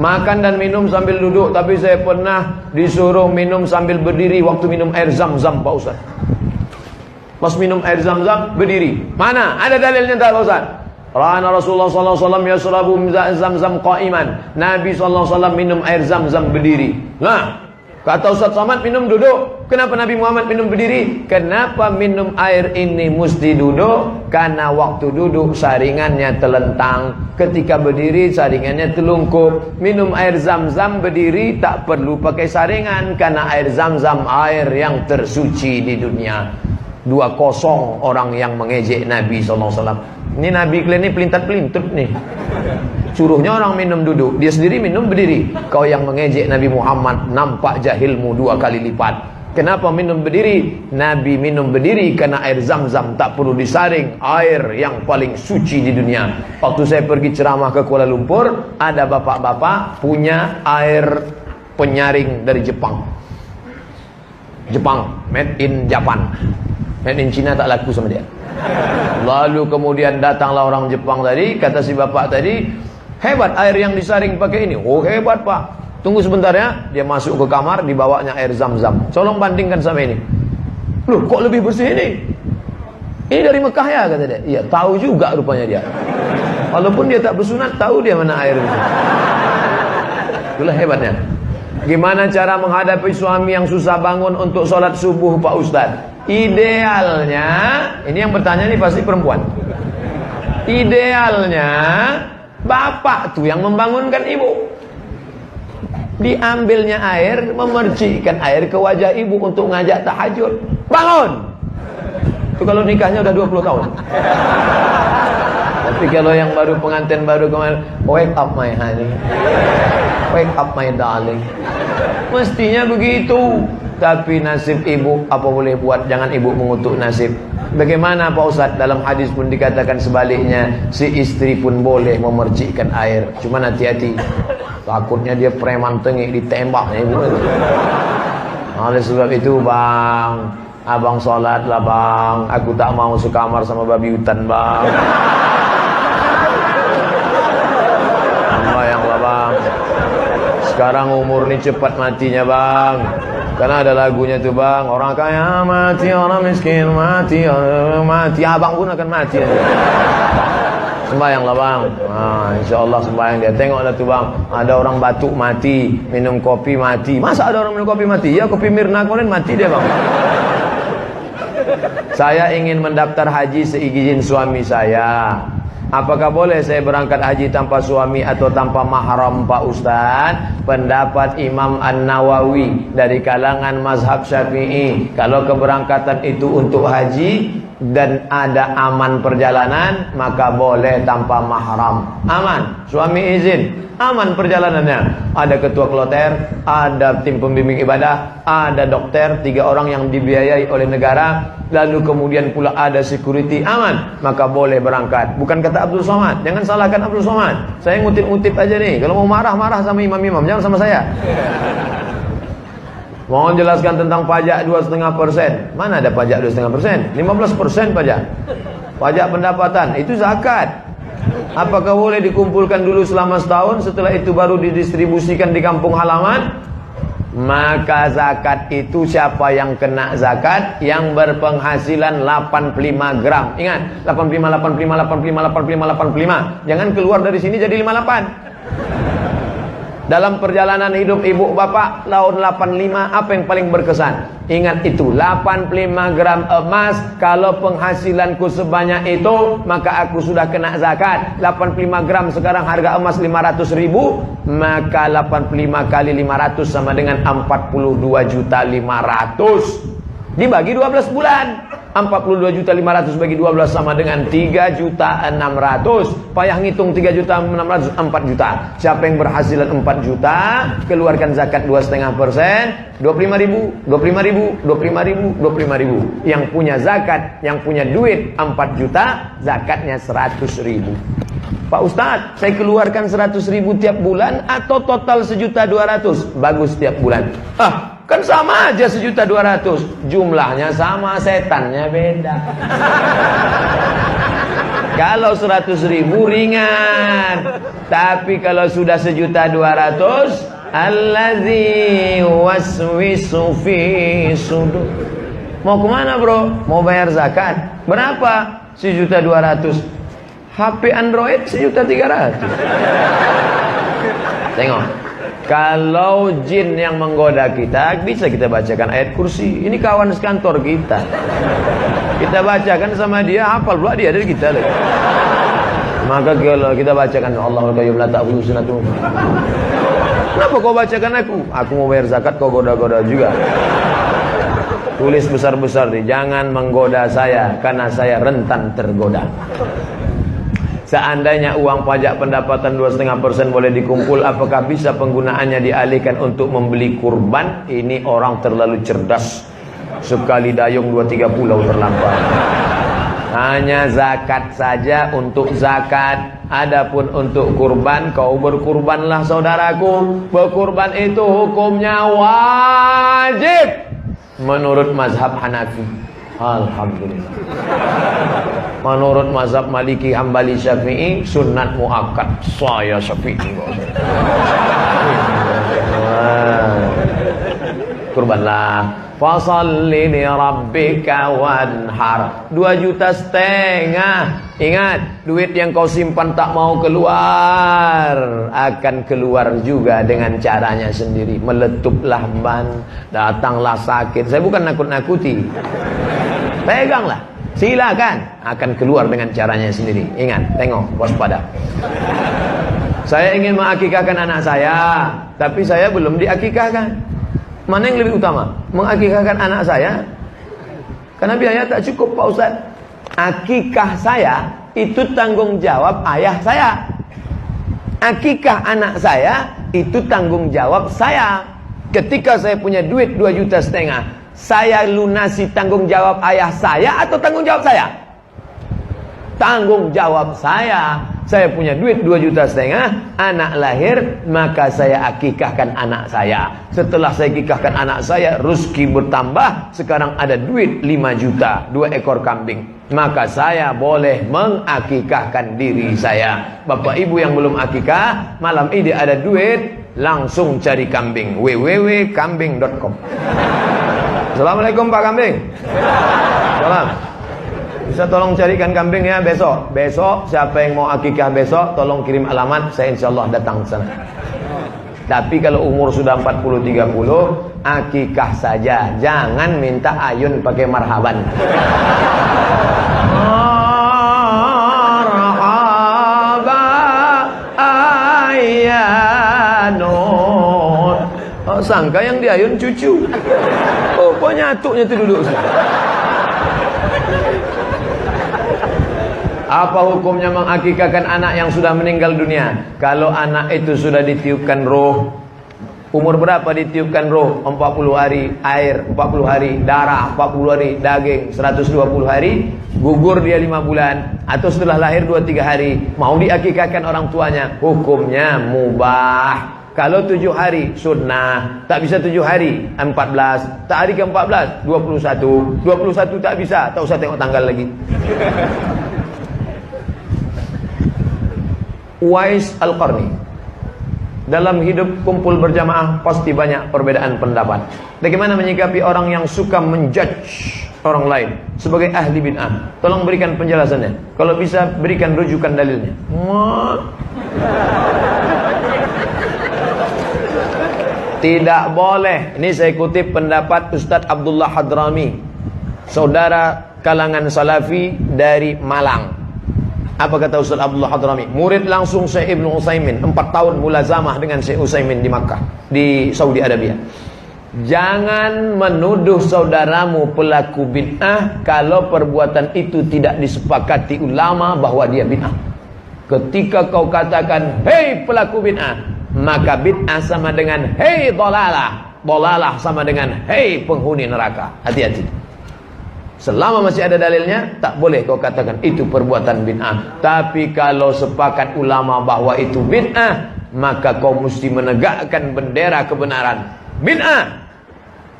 Makan dan minum sambil duduk, tapi saya pernah disuruh minum sambil berdiri waktu minum air zam-zam, Pak Ustaz. Pas minum air zam-zam berdiri. Mana? Ada dalilnya tak, Pak Ustaz? Rana Rasulullah sallallahu alaihi wasallam yasrabu zam-zam qa'iman. Nabi sallallahu alaihi wasallam minum air zam-zam berdiri. Nah, kata Ustaz Somad minum duduk. Kenapa Nabi Muhammad minum berdiri? Kenapa minum air ini mesti duduk? Karena waktu duduk saringannya telentang, ketika berdiri saringannya telungkup. Minum air zam-zam berdiri tak perlu pakai saringan, karena air zam-zam air yang tersuci di dunia. 2-0 orang yang mengejek Nabi SAW. Ini Nabi kalian ini pelintat-pelintut nih. Suruhnya orang minum duduk, dia sendiri minum berdiri. Kau yang mengejek Nabi Muhammad, nampak jahilmu 2 kali lipat. Kenapa minum berdiri? Nabi minum berdiri karena air zam-zam tak perlu disaring, air yang paling suci di dunia. Waktu saya pergi ceramah ke Kuala Lumpur, ada bapak-bapak punya air penyaring dari Jepang. Jepang, made in Japan. Made in China tak laku sama dia. Lalu kemudian datanglah orang Jepang tadi, kata si bapak tadi, hebat air yang disaring pakai ini. Oh hebat Pak. Tunggu sebentar ya. Dia masuk ke kamar, dibawanya air zam-zam. Tolong bandingkan sama ini. Loh kok lebih bersih ini? Ini dari Mekah ya, kata dia. Iya, tahu juga rupanya dia. Walaupun dia tak bersunat, tahu dia mana air itu. Itulah hebatnya. Gimana cara menghadapi suami yang susah bangun untuk sholat subuh, Pak Ustadz? Idealnya, ini yang bertanya nih pasti perempuan. Idealnya, bapak tuh yang membangunkan ibu. Diambilnya air, memercikkan air ke wajah ibu untuk ngajak tahajud. Bangun! Itu kalau nikahnya udah 20 tahun. Tapi kalau yang baru pengantin baru kemarin, wake up my honey, wake up my darling. Mestinya begitu. Tapi nasib ibu apa boleh buat, jangan ibu mengutuk nasib. Bagaimana Pak Ustadz? Dalam hadis pun dikatakan sebaliknya, si istri pun boleh memercikkan air. Cuma hati-hati, takutnya dia preman tengik ditembak ibu. Oleh sebab itu bang, abang sholat lah bang. Aku tak mau sekamar sama babi hutan bang. Bayanglah bang, sekarang umur ini cepat matinya bang. Karena ada lagunya tuh bang, orang kaya mati, orang miskin mati, mati. Abang pun akan mati. Sembayang lah bang. Nah, insya Allah sembayang dia. Tengoklah tuh bang, ada orang batuk mati, minum kopi mati. Masa ada orang minum kopi mati? Ya kopi Mirna kemarin mati dia bang. Saya ingin mendaftar haji seizin suami saya. Apakah boleh saya berangkat haji tanpa suami atau tanpa mahram Pak Ustadz? Pendapat Imam An-Nawawi dari kalangan mazhab Syafi'i, kalau keberangkatan itu untuk haji dan ada aman perjalanan, maka boleh tanpa mahram. Aman, suami izin, aman perjalanannya. Ada ketua kloter, ada tim pembimbing ibadah, ada dokter, 3 orang yang dibiayai oleh negara, lalu kemudian pula ada security, aman, maka boleh berangkat. Bukan kata Abdul Somad, jangan salahkan Abdul Somad. Saya ngutip-ngutip aja nih. Kalau mau marah-marah sama imam-imam, jangan sama saya. Mohon jelaskan tentang pajak 2,5%. Mana ada pajak 2,5%? 15% pajak. Pajak pendapatan, itu zakat. Apakah boleh dikumpulkan dulu selama setahun, setelah itu baru didistribusikan di kampung halaman? Maka zakat itu siapa yang kena zakat? Yang berpenghasilan 85 gram. Ingat, 85, 85, 85, 85, 85. Jangan keluar dari sini jadi 58. Dalam perjalanan hidup ibu bapak tahun 85, apa yang paling berkesan? Ingat itu, 85 gram emas. Kalau penghasilanku sebanyak itu, maka aku sudah kena zakat. 85 gram sekarang harga emas 500.000, maka 85 kali 500 sama dengan 42.500.000. Dibagi 12 bulan. 42.500.000 bagi 12 sama dengan 3.600.000. Payah ngitung 3.600.000, 4 juta. Siapa yang berhasilan 4 juta, keluarkan zakat 2,5%, 25.000, 25.000, 25.000, 25.000. Yang punya zakat, yang punya duit 4 juta, zakatnya 100.000. Pak Ustadz, saya keluarkan 100.000 tiap bulan atau total 1.200.000? Bagus tiap bulan. Kan sama aja 1.200.000. Jumlahnya sama, setannya beda. Kalau 100.000 ringan. Tapi kalau sudah 1.200.000, allazi waswisu fi sudur. Mau kemana bro? Mau bayar zakat. Berapa? 1.200.000. HP Android 1.300.000. Tengok. Kalau jin yang menggoda kita, bisa kita bacakan ayat kursi. Ini kawan sekantor kita. Kita bacakan sama dia, hafal pula dia dari kita lagi. Maka kalau kita bacakan Allahul Qayyum la ta'khudhuhu sinatun. Kenapa kau bacakan aku? Aku mau bayar zakat, kau goda-goda juga. Tulis besar-besar nih, jangan menggoda saya karena saya rentan tergoda. Seandainya uang pajak pendapatan 2,5% boleh dikumpul, apakah bisa penggunaannya dialihkan untuk membeli kurban? Ini orang terlalu cerdas. Sekali dayung 2-3 pulau terlampau. Hanya zakat saja untuk zakat. Adapun untuk kurban, kau berkurbanlah saudaraku. Berkurban itu hukumnya wajib menurut mazhab Hanafi. Alhamdulillah. Menurut mazhab Maliki, Hambali, Syafi'i sunat muakkad. Saya Syafi'i. Kurbanlah. Fasalli li rabbika wanhar. 2,5 juta. Ingat, duit yang kau simpan tak mau keluar akan keluar juga dengan caranya sendiri. Meletuplah ban, datanglah sakit. Saya bukan nakut-nakuti. Peganglah, silakan, akan keluar dengan caranya sendiri. Ingat, tengok, waspada. Saya ingin mengakikahkan anak saya, tapi saya belum diakikahkan. Mana yang lebih utama? Mengakikahkan anak saya? Karena biaya tak cukup Pak Ustaz. Akikah saya itu tanggung jawab ayah saya. Akikah anak saya itu tanggung jawab saya. Ketika saya punya duit 2,5 juta, saya lunasi tanggung jawab ayah saya atau tanggung jawab saya? Tanggung jawab saya. Saya punya duit 2,5 juta, anak lahir, maka saya akikahkan anak saya. Setelah saya akikahkan anak saya, rezeki bertambah, sekarang ada duit 5 juta, 2 ekor kambing. Maka saya boleh mengakikahkan diri saya. Bapak ibu yang belum akikah, malam ini ada duit, langsung cari kambing. www.kambing.com. Assalamualaikum Pak Kambing. Salam. Bisa tolong carikan kambing ya besok. Besok siapa yang mau akikah besok, tolong kirim alamat, saya insyaallah datang ke sana. Tapi kalau umur sudah 40-30, akikah saja. Jangan minta ayun pakai marhaban. Marhaba ayyanun. Oh, sangka yang diayun cucu. Oh, kok nyatuknya itu duduk. Apa hukumnya mengakikahkan anak yang sudah meninggal dunia? Kalau anak itu sudah ditiupkan roh, umur berapa ditiupkan roh? 40 hari air, 40 hari darah, 40 hari daging, 120 hari, gugur dia 5 bulan, atau setelah lahir 2-3 hari, mau diakikahkan orang tuanya, hukumnya mubah. Kalau 7 hari sunnah, tak bisa 7 hari 14, tak hari ke-14 21 tak bisa, tak usah tengok tanggal lagi. Uwais Al-Qarni, dalam hidup kumpul berjamaah pasti banyak perbedaan pendapat. Bagaimana menyikapi orang yang suka menjudge orang lain sebagai ahli bid'ah? Tolong berikan penjelasannya. Kalau bisa berikan rujukan dalilnya. Tidak boleh. Ini saya kutip pendapat Ustadz Abdullah Hadrami, saudara kalangan Salafi dari Malang. Apa kata Ustaz Abdullah Hadrami? Murid langsung Syekh Ibnu Utsaimin, 4 tahun mulazamah dengan Syekh Utsaimin di Makkah, di Saudi Arabia. Jangan menuduh saudaramu pelaku bid'ah kalau perbuatan itu tidak disepakati ulama bahwa dia bid'ah. Ketika kau katakan, hei pelaku bid'ah, maka bid'ah sama dengan hei dolalah, dolalah sama dengan hei penghuni neraka. Hati-hati. Selama masih ada dalilnya, tak boleh kau katakan itu perbuatan bid'ah. Tapi kalau sepakat ulama bahwa itu bid'ah, maka kau mesti menegakkan bendera kebenaran. Bid'ah,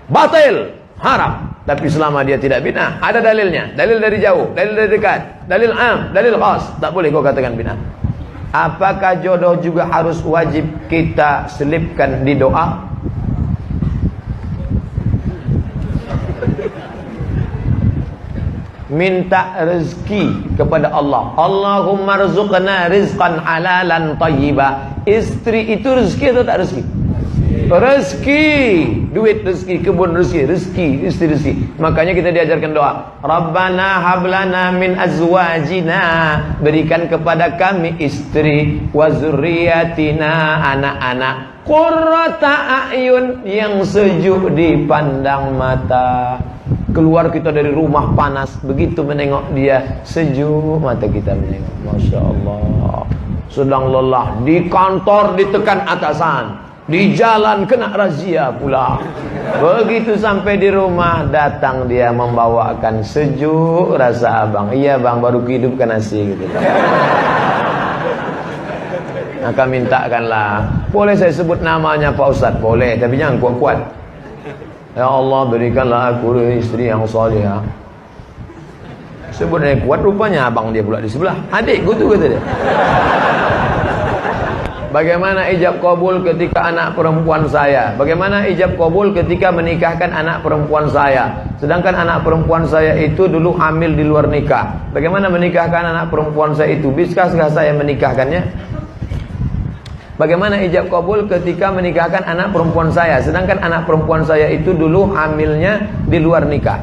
batil, haram. Tapi selama dia tidak bid'ah, ada dalilnya. Dalil dari jauh, dalil dari dekat, dalil am, dalil khas. Tak boleh kau katakan bid'ah. Apakah jodoh juga harus wajib kita selipkan di doa? Minta rezeki kepada Allah. Allahumma rzuqna rizqan halalan thayyiba. Istri itu rezeki atau tak rezeki? Rezeki, duit rezeki, kebun rezeki, rezeki, istri rezeki. Makanya kita diajarkan doa. Rabbana hablana min azwajina, berikan kepada kami istri, wa zurriyatina, anak-anak, qurrata a'yun, yang sejuk dipandang mata. Keluar kita dari rumah panas, begitu menengok dia sejuk mata kita menengok. Masya Allah. Sedang lelah di kantor ditekan atasan, di jalan kena razia pula. Begitu sampai di rumah, datang dia membawakan sejuk rasa abang. Iya bang, baru hidupkan nasi gitu. Maka mintakanlah. Boleh saya sebut namanya Pak Ustadz? Boleh, tapi jangan kuat-kuat. Ya Allah, berikanlah aku istri yang salihah. Sebutnya kuat, rupanya abang dia pula di sebelah. Adikku tu kata dia. Bagaimana ijab kabul ketika anak perempuan saya? Bagaimana ijab kabul ketika menikahkan anak perempuan saya? Sedangkan anak perempuan saya itu dulu hamil di luar nikah. Bagaimana menikahkan anak perempuan saya itu? Biskah saya menikahkannya? Bagaimana ijab kabul ketika menikahkan anak perempuan saya? Sedangkan anak perempuan saya itu dulu hamilnya di luar nikah.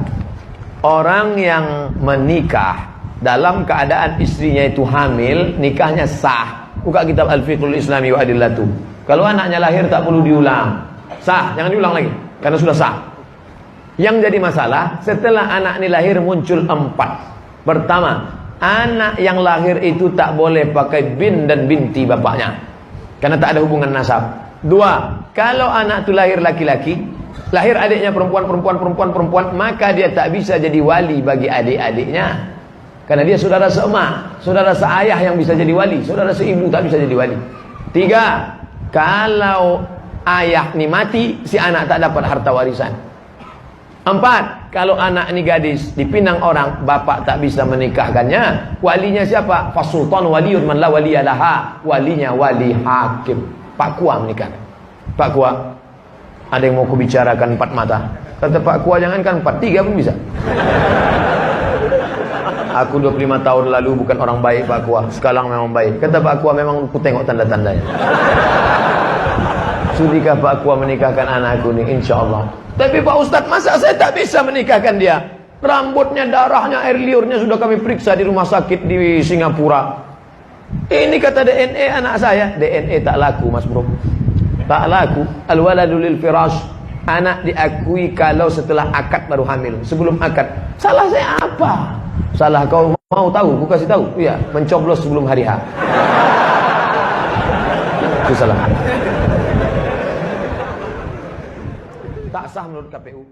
Orang yang menikah dalam keadaan istrinya itu hamil, nikahnya sah. Buka kitab Al-Fiqhul Islami wa Adillatu. Kalau anaknya lahir tak perlu diulang. Sah, jangan diulang lagi karena sudah sah. Yang jadi masalah, setelah anak ini lahir muncul 4. Pertama, anak yang lahir itu tak boleh pakai bin dan binti bapaknya, karena tak ada hubungan nasab. 2, kalau anak itu lahir laki-laki, lahir adiknya perempuan, maka dia tak bisa jadi wali bagi adik-adiknya. Karena dia saudara seemak, saudara seayah yang bisa jadi wali, saudara seibu tak bisa jadi wali. 3, kalau ayah ni mati, si anak tak dapat harta warisan. 4, kalau anak ni gadis dipinang orang, bapak tak bisa menikahkannya. Walinya siapa? Fasultan waliyun man la waliyalaha. Walinya wali hakim. Pak Kua menikahkan. Pak Kua, ada yang mau kubicarakan 4 mata. Kata Pak Kua, jangankan 4, 3 pun bisa. Aku 25 tahun lalu bukan orang baik Pak Kua, sekarang memang baik. Kata Pak Kua, memang aku tengok tanda-tandanya. Sudikah Pak Kua menikahkan anakku ni? InsyaAllah. Tapi Pak Ustadz, masa saya tak bisa menikahkan dia? Rambutnya, darahnya, air liurnya sudah kami periksa di rumah sakit di Singapura. Ini kata DNA anak saya. DNA tak laku mas bro, tak laku. Al-waladu lil firash. Anak diakui kalau setelah akad baru hamil. Sebelum akad, salah saya apa? Salah kau mau tahu? Aku kasih tahu. Iya, mencoblos sebelum hari H. Itu salah. Tak sah menurut KPU.